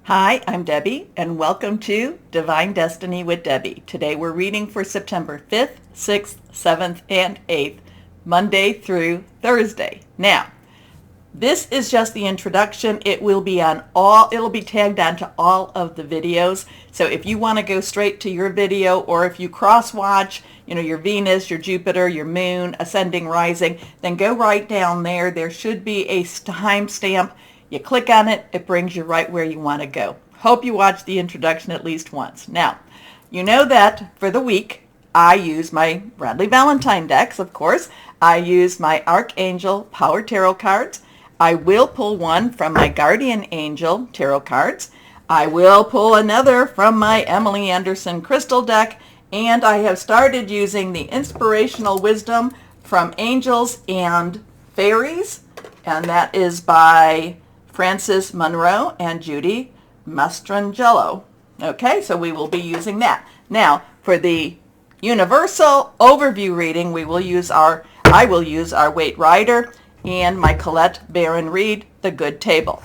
Hi, I'm Debbie, and welcome to Divine Destiny with Debbie. Today we're reading for September 5th, 6th, 7th, and 8th, Monday through Thursday. Now, this is just the introduction. It'll be tagged onto all of the videos. So if you want to go straight to your video, or if you cross-watch, your Venus, your Jupiter, your Moon, ascending, rising, then go right down there. There should be a timestamp. You click on it, it brings you right where you want to go. Hope you watch the introduction at least once. Now, you know that for the week, I use my Bradley Valentine decks, of course. I use my Archangel Power Tarot cards. I will pull one from my Guardian Angel Tarot cards. I will pull another from my Emily Anderson Crystal deck. And I have started using the Inspirational Wisdom from Angels and Fairies. And that is by Frances Monroe and Judy Mastrangelo. Okay, so we will be using that. Now, for the universal overview reading, I will use our Waite Rider and my Colette Baron Reed, The Good Table.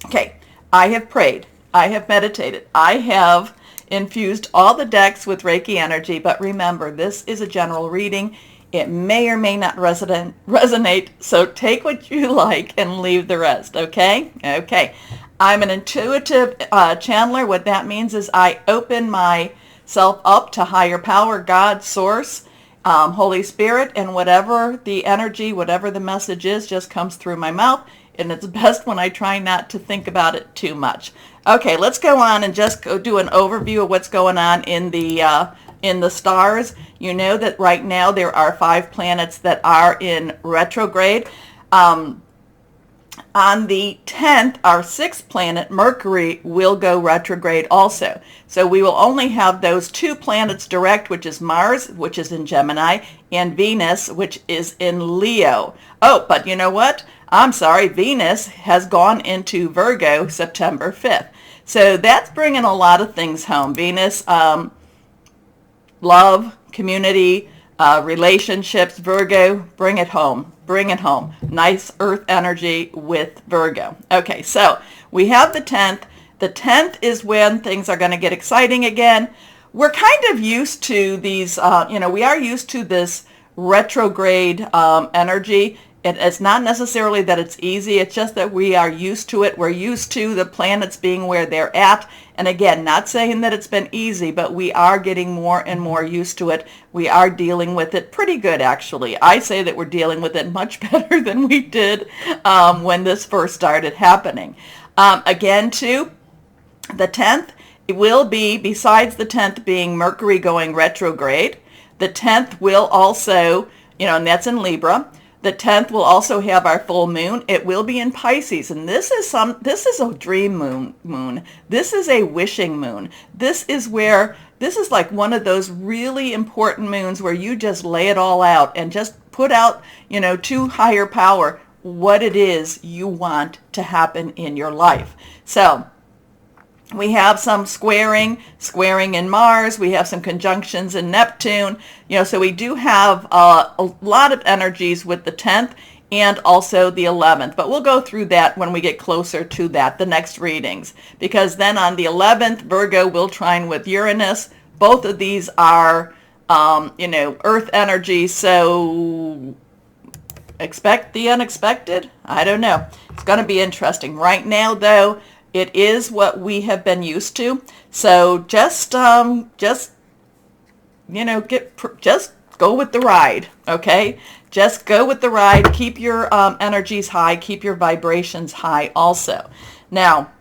Okay, I have prayed. I have meditated. I have infused all the decks with Reiki energy, but remember, this is a general reading. It may or may not resonate, so take what you like and leave the rest, okay? Okay. I'm an intuitive channeler. What that means is I open myself up to higher power, God, Source, Holy Spirit, and whatever the energy, whatever the message is, just comes through my mouth, and it's best when I try not to think about it too much. Okay, let's go on and just go do an overview of what's going on in the stars. You know that right now there are 5 planets that are in retrograde. On the 10th, our 6th planet, Mercury, will go retrograde also. So we will only have those 2 planets direct, which is Mars, which is in Gemini, and Venus, which is in Leo. Oh, but you know what? I'm sorry, Venus has gone into Virgo September 5th. So that's bringing a lot of things home. Venus, love, community, relationships. Virgo, bring it home. Bring it home. Nice earth energy with Virgo. Okay, so we have the 10th. The 10th is when things are going to get exciting again. We're kind of used to these, we are used to this retrograde energy. It's not necessarily that it's easy. It's just that we are used to it. We're used to the planets being where they're at. And again, not saying that it's been easy, but we are getting more and more used to it. We are dealing with it pretty good, actually. I say that we're dealing with it much better than we did when this first started happening. Again, too, the 10th, it will be, besides the 10th being Mercury going retrograde, the 10th will also, and that's in Libra. The 10th will also have our full moon. It will be in Pisces, and this is a dream moon. This is a wishing moon. This is like one of those really important moons where you just lay it all out and just put out, to higher power what it is you want to happen in your life. So we have some squaring in Mars. We have some conjunctions in Neptune. So we do have a lot of energies with the 10th and also the 11th. But we'll go through that when we get closer to that, the next readings. Because then on the 11th, Virgo will trine with Uranus. Both of these are, Earth energy. So expect the unexpected. I don't know. It's going to be interesting. Right now, though, it is what we have been used to. So just go with the ride, okay? Just go with the ride. Keep your energies high. Keep your vibrations high also. Now,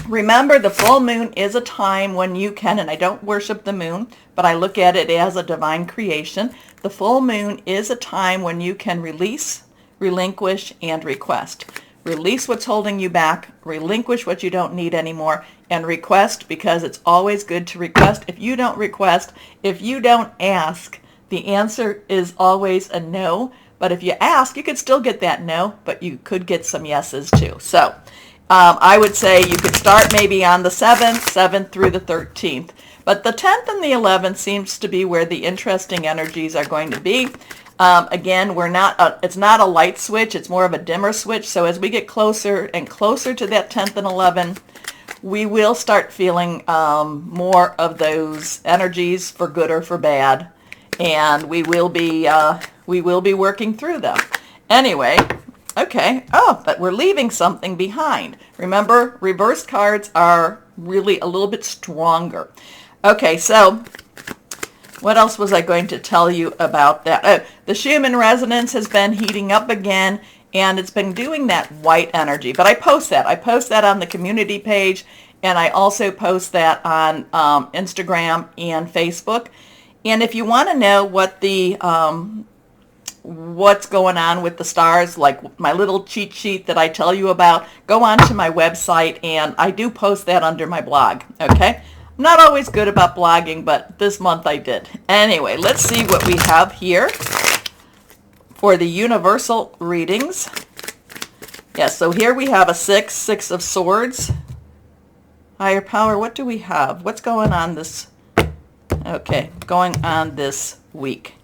remember, the full moon is a time when you can, and I don't worship the moon, but I look at it as a divine creation. The full moon is a time when you can release, relinquish, and request. Release what's holding you back, relinquish what you don't need anymore, and request, because it's always good to request. If you don't request, if you don't ask, the answer is always a no. But if you ask, you could still get that no, but you could get some yeses too. So I would say you could start maybe on the 7th through the 13th. But the 10th and the 11th seems to be where the interesting energies are going to be. Again, it's not a light switch, it's more of a dimmer switch. So as we get closer and closer to that 10th and 11th, we will start feeling more of those energies for good or for bad, and we will be working through them. Anyway, okay. Oh, but we're leaving something behind. Remember, reversed cards are really a little bit stronger. Okay, so what else was I going to tell you about that? Oh, the Schumann resonance has been heating up again, and it's been doing that white energy. But I post that. I post that on the community page, and I also post that on Instagram and Facebook. And if you want to know what the what's going on with the stars, like my little cheat sheet that I tell you about, go on to my website, and I do post that under my blog. Okay. I'm not always good about blogging, but this month I did. Anyway, let's see what we have here for the universal readings. Yes, so here we have a Six of Swords. Higher power, what do we have? What's going on this, okay, going on this week?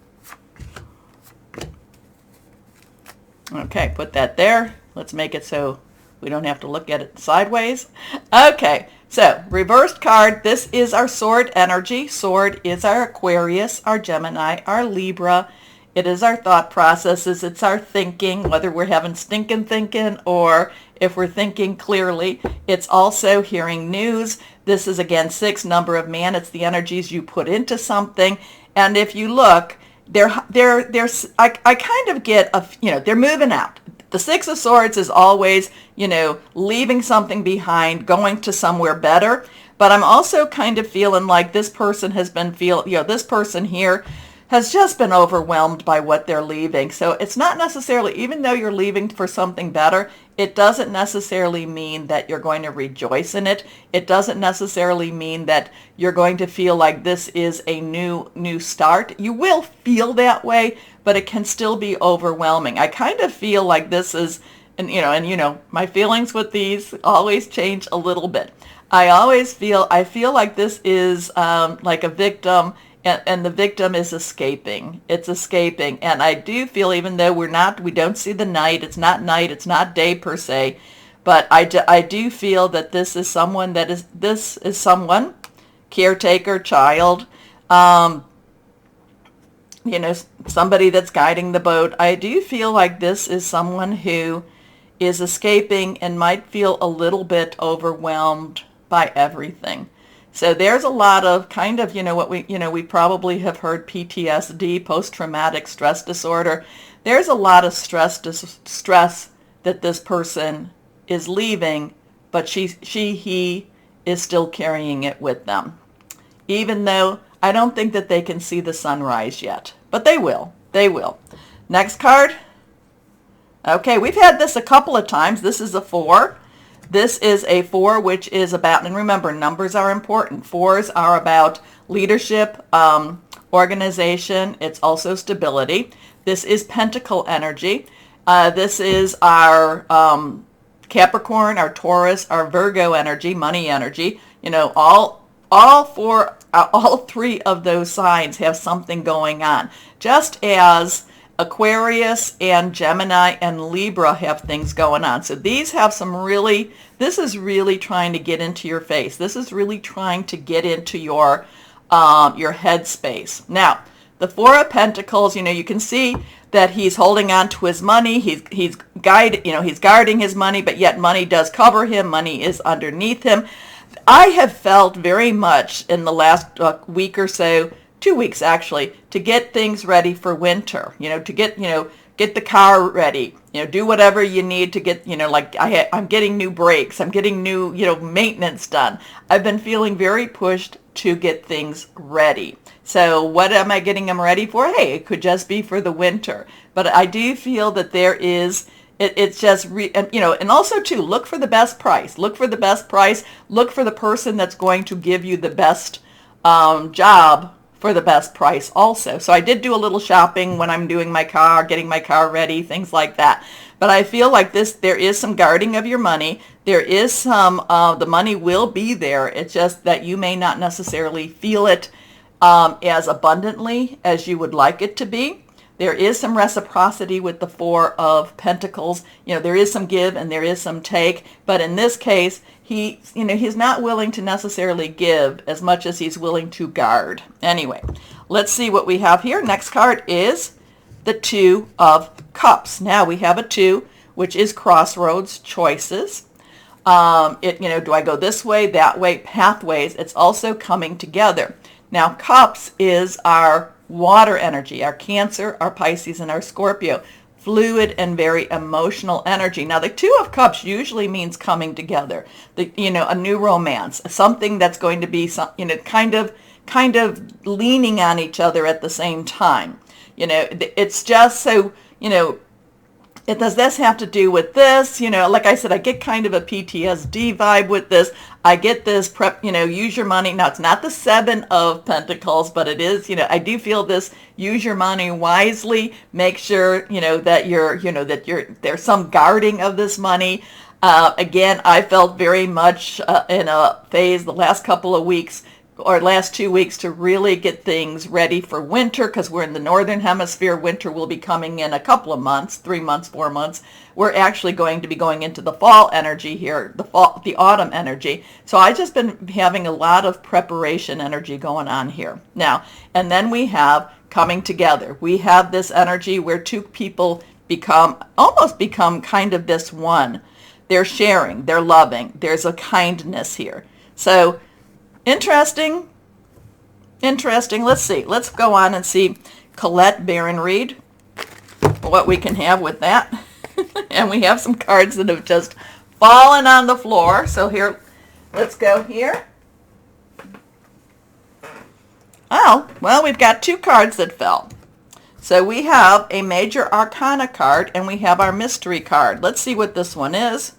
Okay, put that there. Let's make it so we don't have to look at it sideways. Okay, so reversed card, this is our sword energy. Sword is our Aquarius, our Gemini, our Libra. It is our thought processes. It's our thinking, whether we're having stinking thinking or if we're thinking clearly. It's also hearing news. This is, again, 6, number of man. It's the energies you put into something. And if you look, I kind of get, they're moving out. The Six of Swords is always, leaving something behind, going to somewhere better. But I'm also kind of feeling like this person has been this person here has just been overwhelmed by what they're leaving. So it's not necessarily, even though you're leaving for something better, it doesn't necessarily mean that you're going to rejoice in it. It doesn't necessarily mean that you're going to feel like this is a new start. You will feel that way, but it can still be overwhelming. I kind of feel like this is, my feelings with these always change a little bit. I feel like this is like a victim, and the victim is escaping. It's escaping. And I do feel, even though we don't see the night, it's not day per se, but I do feel that this is someone caretaker, child, somebody that's guiding the boat. I do feel like this is someone who is escaping and might feel a little bit overwhelmed by everything. So there's a lot of kind of, we probably have heard PTSD, post-traumatic stress disorder. There's a lot of stress that this person is leaving, but he is still carrying it with them. Even though I don't think that they can see the sunrise yet, but they will. They will. Next card. Okay, we've had this a couple of times. This is a 4. This is a 4, which is about, and remember, numbers are important. 4s are about leadership, organization. It's also stability. This is Pentacle energy. This is our Capricorn, our Taurus, our Virgo energy, money energy. All 3 of those signs have something going on. Just as Aquarius and Gemini and Libra have things going on. So these have this is really trying to get into your face. This is really trying to get into your head space. Now, the 4 of Pentacles, you can see that he's holding on to his money. He's guarding his money, but yet money does cover him. Money is underneath him. I have felt very much in the last week or so, 2 weeks actually, to get things ready for winter, to get the car ready, do whatever you need to get, I'm getting new brakes, I'm getting new, maintenance done. I've been feeling very pushed to get things ready. So what am I getting them ready for? Hey, it could just be for the winter. But I do feel that there is, it's just, and also too, look for the best price. Look for the best price. Look for the person that's going to give you the best job for the best price also. So I did do a little shopping when I'm doing my car, getting my car ready, things like that. But I feel like there is some guarding of your money. There is some, the money will be there. It's just that you may not necessarily feel it as abundantly as you would like it to be. There is some reciprocity with the 4 of Pentacles. There is some give and there is some take. But in this case, he's not willing to necessarily give as much as he's willing to guard. Anyway, let's see what we have here. Next card is the Two of Cups. Now we have a 2, which is crossroads, choices. Do I go this way, that way, pathways. It's also coming together. Now, cups is our water energy, our Cancer, our Pisces, and our Scorpio. Fluid and very emotional energy. Now, the 2 of Cups usually means coming together. A new romance, something that's going to be, kind of leaning on each other at the same time. It's just so, does this have to do with this? Like I said, I get kind of a PTSD vibe with this. I get this use your money. Now, it's not the 7 of Pentacles, but it is, I do feel this, use your money wisely. Make sure, that there's some guarding of this money. Again, I felt very much in a phase the last couple of weeks or last 2 weeks to really get things ready for winter, because we're in the northern hemisphere. Winter will be coming in a couple of months, 3 months, 4 months. We're actually going to be going into the fall energy here, the autumn energy. So I just been having a lot of preparation energy going on here. Now, and then we have coming together. We have this energy where 2 people almost become kind of this one. They're sharing, they're loving. There's a kindness here. So Interesting. Let's see. Let's go on and see Colette Baron Reed, what we can have with that. And we have some cards that have just fallen on the floor. So here, let's go here. Oh, well, we've got 2 cards that fell. So we have a Major Arcana card and we have our Mystery card. Let's see what this one is.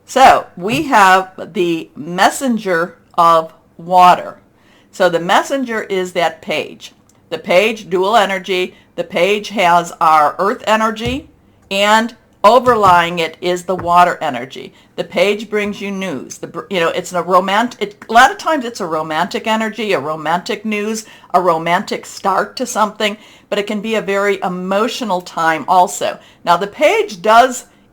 So we have the Messenger of Water. So the Messenger is that page. The page, dual energy. The page has our earth energy, and overlying it is the water energy. The page brings you news. It's a romantic. A lot of times it's a romantic energy, a romantic news, a romantic start to something, but it can be a very emotional time also. Now the page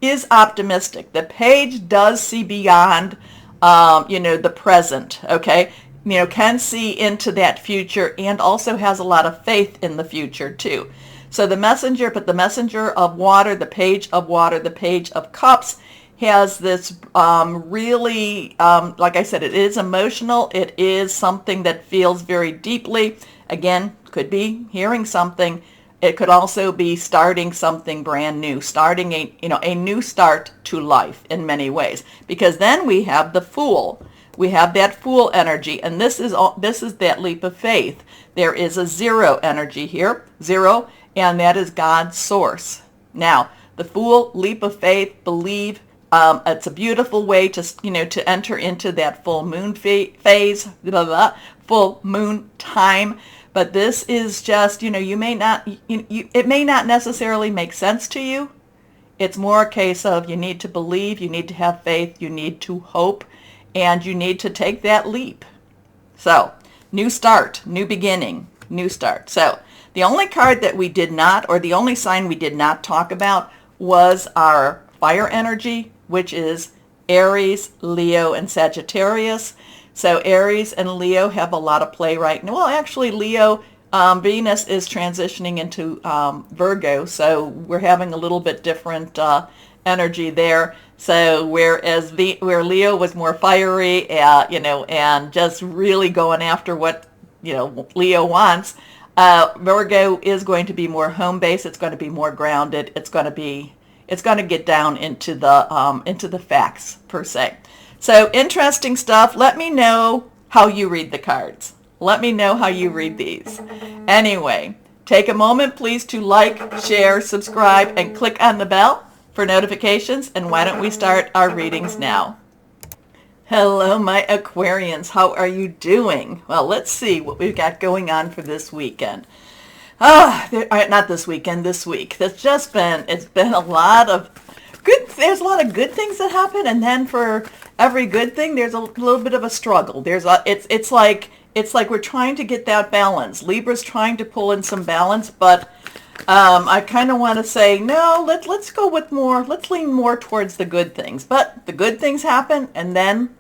is optimistic. The page does see beyond, the present, okay? Can see into that future, and also has a lot of faith in the future too. So the Messenger, but the Messenger of Water, the Page of Water, the Page of Cups has this really, like I said, it is emotional. It is something that feels very deeply. Again, could be hearing something. It could also be starting something brand new, starting a new start to life in many ways. Because then we have the Fool. We have that Fool energy, and this is that leap of faith. There is a 0 energy here, 0, and that is God's source. Now, the Fool, leap of faith, believe. It's a beautiful way to enter into that full moon phase, full moon time. But this is just, it may not necessarily make sense to you. It's more a case of you need to believe, you need to have faith, you need to hope, and you need to take that leap. So, new start, new beginning, new start. So, the only card that we did not, or the only sign we did not talk about was our fire energy, which is Aries, Leo, and Sagittarius. So Aries and Leo have a lot of play right now. Well, actually, Leo, Venus is transitioning into Virgo, so we're having a little bit different energy there. So whereas where Leo was more fiery, and just really going after what Leo wants, Virgo is going to be more home-based. It's going to be more grounded. It's going to get down into the facts per se. So interesting stuff. Let me know how you read the cards. Let me know how you read these. Anyway, take a moment, please, to like, share, subscribe, and click on the bell for notifications. And why don't we start our readings now? Hello, my Aquarians. How are you doing? Well, let's see what we've got going on for this weekend. Not this weekend, this week. It's been a lot of there's a lot of good things that happen, and then for every good thing, there's a little bit of a struggle. It's like we're trying to get that balance. Libra's trying to pull in some balance, but I kind of want to say, no, let's go with more, let's lean more towards the good things. But the good things happen, and then,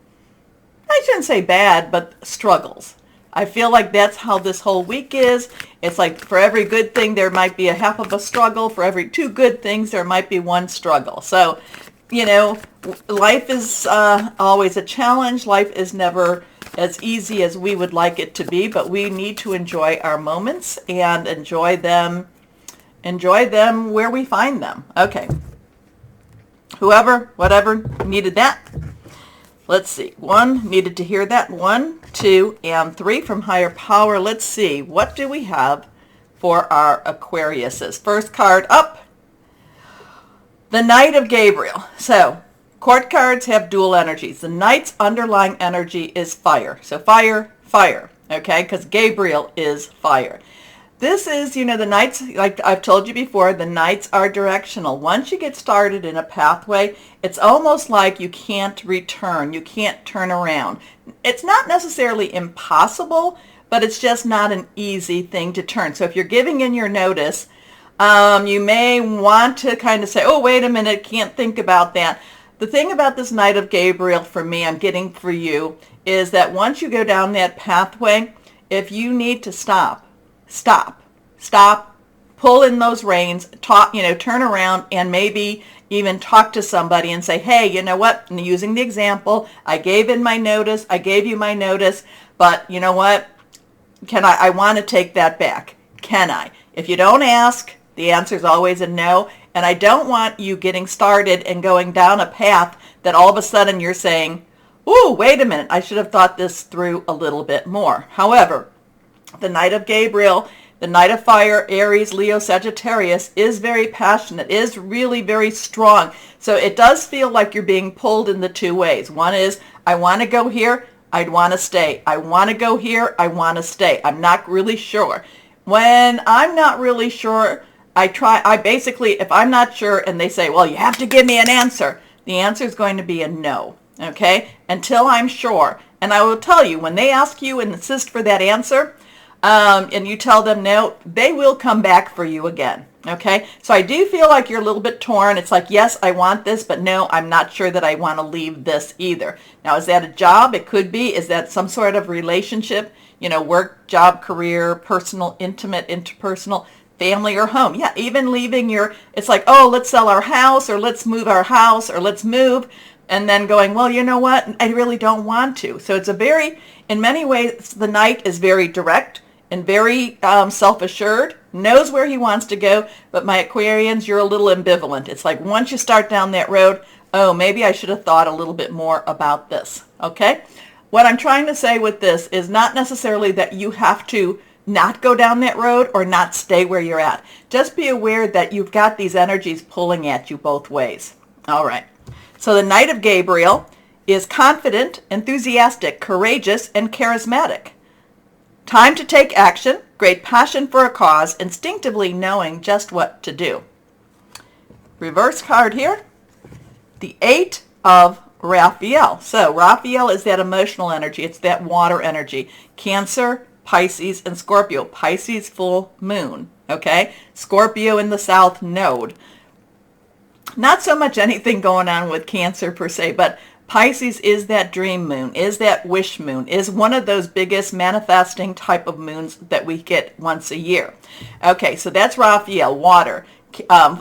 I shouldn't say bad, but struggles. I feel like that's how this whole week is. It's like for every good thing, there might be a half of a struggle. For every two good things, there might be one struggle. So, life is always a challenge. Life is never as easy as we would like it to be, but we need to enjoy our moments and enjoy them where we find them. Okay. Whoever, whatever needed that. Let's see. 1 needed to hear that. 1, 2, and 3 from higher power. Let's see. What do we have for our Aquariuses? First card up. The Knight of Gabriel. So, court cards have dual energies. The Knight's underlying energy is fire. So fire, fire. Okay? Because Gabriel is fire. This is, the Knights, like I've told you before, the Knights are directional. Once you get started in a pathway, it's almost like you can't return. You can't turn around. It's not necessarily impossible, but it's just not an easy thing to turn. So if you're giving in your notice, you may want to kind of say, oh, wait a minute, can't think about that. The thing about this Knight of Gabriel for me, I'm getting for you, is that once you go down that pathway, if you need to stop, pull in those reins, turn around and maybe even talk to somebody and say, hey, you know what? And using the example, I gave you my notice, but you know what? I want to take that back. Can I? If you don't ask, the answer is always a no. And I don't want you getting started and going down a path that all of a sudden you're saying, ooh, wait a minute, I should have thought this through a little bit more. However, the Knight of Gabriel, the Knight of Fire, Aries, Leo, Sagittarius, is very passionate, is really very strong. So it does feel like you're being pulled in the two ways. One is, I want to go here, I'd want to stay. I want to go here, I want to stay. I'm not really sure. When I'm not really sure, I basically, if I'm not sure and they say, well, you have to give me an answer, the answer is going to be a no, okay? Until I'm sure. And I will tell you, when they ask you and insist for that answer, and you tell them no, they will come back for you again. Okay, so I do feel like you're a little bit torn. It's like, yes, I want this, but no, I'm not sure that I want to leave this either. Now, is that a job? It could be. Is that some sort of relationship? Work, job, career, personal, intimate, interpersonal, family, or home. Yeah, even leaving it's like, oh, let's sell our house, or let's move our house, or let's move. And then going, well, you know what? I really don't want to. So it's in many ways, the Knight is very direct and very self-assured, knows where he wants to go, but my Aquarians, you're a little ambivalent. It's like once you start down that road, oh, maybe I should have thought a little bit more about this, okay? What I'm trying to say with this is not necessarily that you have to not go down that road or not stay where you're at. Just be aware that you've got these energies pulling at you both ways. All right. So the Knight of Gabriel is confident, enthusiastic, courageous, and charismatic. Time to take action, great passion for a cause, instinctively knowing just what to do. Reverse card here, the 8 of Raphael. So Raphael is that emotional energy. It's that water energy. Cancer, Pisces, and Scorpio. Pisces full moon, okay? Scorpio in the south node. Not so much anything going on with Cancer per se, but Pisces is that dream moon, is that wish moon, is one of those biggest manifesting type of moons that we get once a year. Okay, so that's Raphael, water,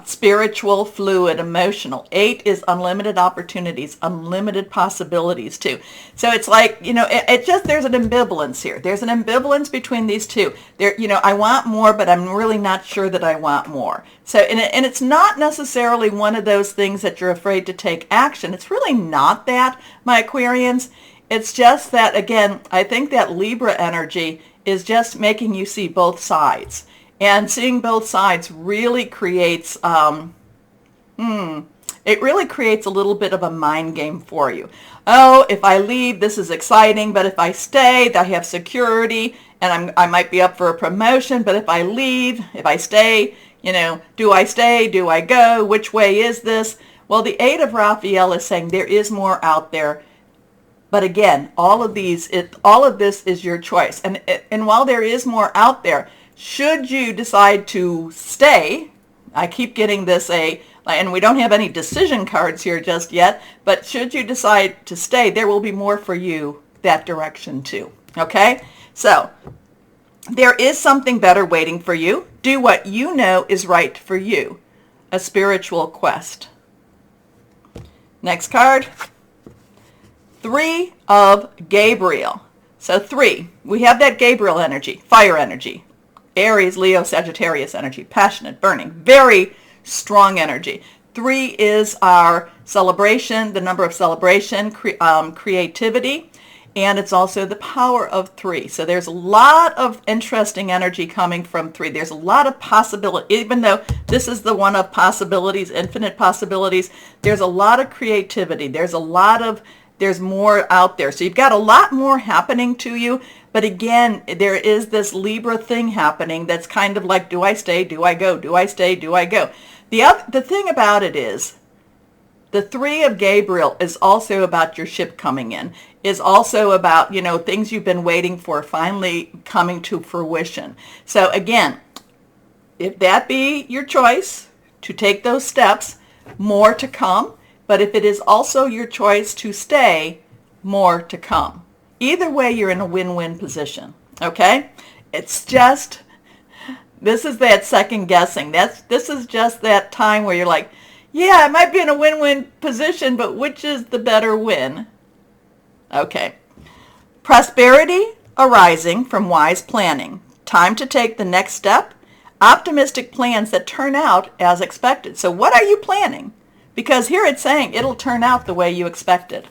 spiritual, fluid, emotional. 8 is unlimited opportunities, unlimited possibilities too. So it's like, it just, there's an ambivalence here. There's an ambivalence between these two. I want more, but I'm really not sure that I want more. So, and it's not necessarily one of those things that you're afraid to take action. It's really not that, my Aquarians. It's just that, again, I think that Libra energy is just making you see both sides. And seeing both sides really creates, it really creates a little bit of a mind game for you. Oh, if I leave, this is exciting, but if I stay, I have security, and I might be up for a promotion, but if I leave, if I stay, do I stay, do I go, which way is this? Well, the 8 of Raphael is saying there is more out there. But again, all of this is your choice. And while there is more out there, Should you decide to stay, I keep getting this and we don't have any decision cards here just yet, but should you decide to stay, there will be more for you that direction too. Okay? So, there is something better waiting for you. Do what you know is right for you. A spiritual quest. Next card. 3 of Gabriel. So 3. We have that Gabriel energy, fire energy. Aries, Leo, Sagittarius energy. Passionate, burning. Very strong energy. 3 is our celebration, the number of celebration, creativity. And it's also the power of 3. So there's a lot of interesting energy coming from 3. There's a lot of possibility, even though this is the one of possibilities, infinite possibilities, there's a lot of creativity. There's more out there. So you've got a lot more happening to you. But again, there is this Libra thing happening that's kind of like, do I stay? Do I go? Do I stay? Do I go? The thing about it is, the 3 of Gabriel is also about your ship coming in, is also about, things you've been waiting for finally coming to fruition. So again, if that be your choice to take those steps, more to come. But if it is also your choice to stay, more to come. Either way, you're in a win-win position. Okay? It's just, this is that second guessing. This is just that time where you're like, yeah, I might be in a win-win position, but which is the better win? Okay. Prosperity arising from wise planning. Time to take the next step. Optimistic plans that turn out as expected. So what are you planning? Because here it's saying it'll turn out the way you expected.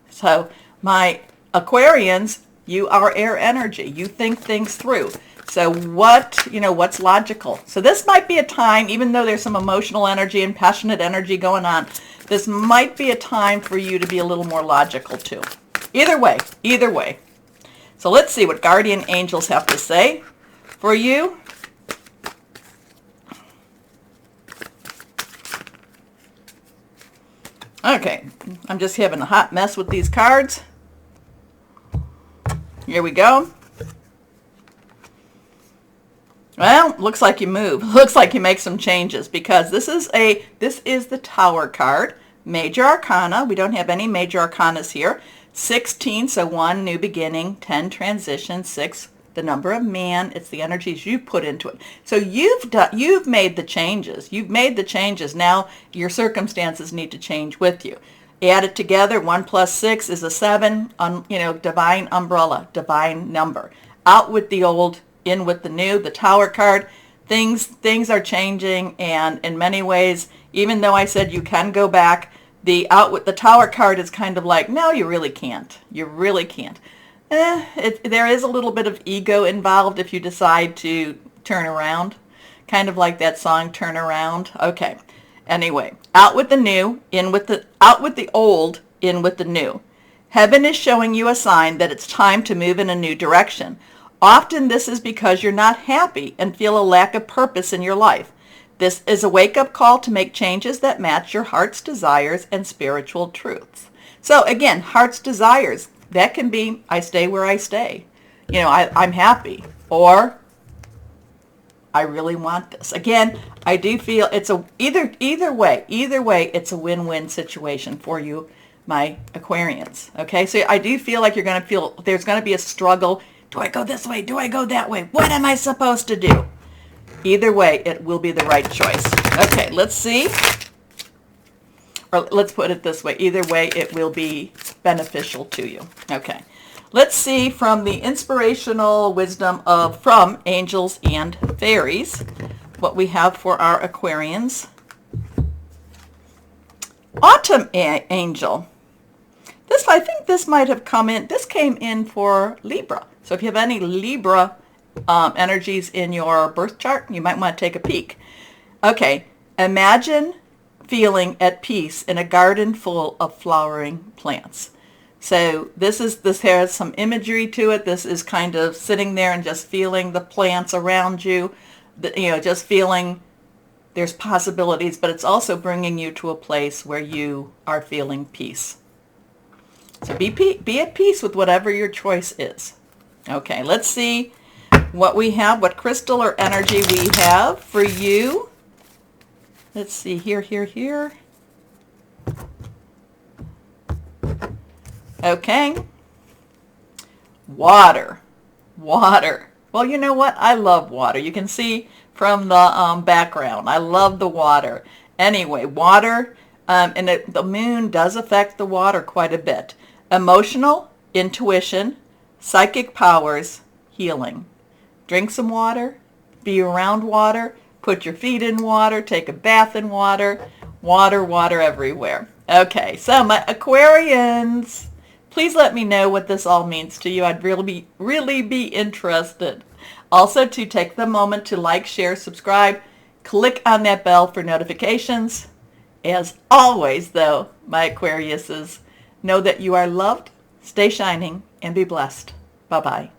So my Aquarians, you are air energy. You think things through. So what's logical? So this might be a time, even though there's some emotional energy and passionate energy going on, this might be a time for you to be a little more logical too. Either way. So let's see what guardian angels have to say for you. Okay, I'm just having a hot mess with these cards. Here we go. Well, looks like you move. Looks like you make some changes, because this is the Tower card. Major Arcana. We don't have any Major Arcanas here. 16, so 1, new beginning. 10, transition. 6, the number of man. It's the energies you put into it. So you've made the changes. You've made the changes. Now your circumstances need to change with you. Add it together. 1 plus 6 is a 7. Divine umbrella, divine number. Out with the old, in with the new. The Tower card, things are changing, and in many ways, even though I said you can go back, the Tower card is kind of like, no, you really can't. You really can't. There is a little bit of ego involved if you decide to turn around, kind of like that song, Turn Around. Okay. Anyway, out with the new, out with the old, in with the new. Heaven is showing you a sign that it's time to move in a new direction. Often this is because you're not happy and feel a lack of purpose in your life. This is a wake-up call to make changes that match your heart's desires and spiritual truths. So again, heart's desires, that can be, I stay where I stay. I'm happy, or I really want this. Again, I do feel it's either way, it's a win-win situation for you, my Aquarians. Okay, so I do feel like you're going to feel there's going to be a struggle. Do I go this way? Do I go that way? What am I supposed to do? Either way, it will be the right choice. Okay, let's see. Or let's put it this way. Either way, it will be beneficial to you. Okay. Let's see from the inspirational wisdom from angels and fairies what we have for our Aquarians. Autumn angel. I think this might have come in. This came in for Libra. So if you have any Libra energies in your birth chart, you might want to take a peek. Okay, imagine feeling at peace in a garden full of flowering plants. So this has some imagery to it. This is kind of sitting there and just feeling the plants around you, just feeling there's possibilities, but it's also bringing you to a place where you are feeling peace. So be at peace with whatever your choice is. Okay, let's see what crystal or energy we have for you. Let's see, here. Okay. Water. Well, you know what? I love water. You can see from the background. I love the water. Anyway, water, and the moon does affect the water quite a bit. Emotional, intuition, psychic powers, healing. Drink some water, be around water, put your feet in water, take a bath in water, water everywhere. Okay, so my Aquarians, please let me know what this all means to you. I'd really be interested. Also, to take the moment to like, share, subscribe, click on that bell for notifications. As always, though, my Aquariuses, know that you are loved, stay shining, and be blessed. Bye-bye.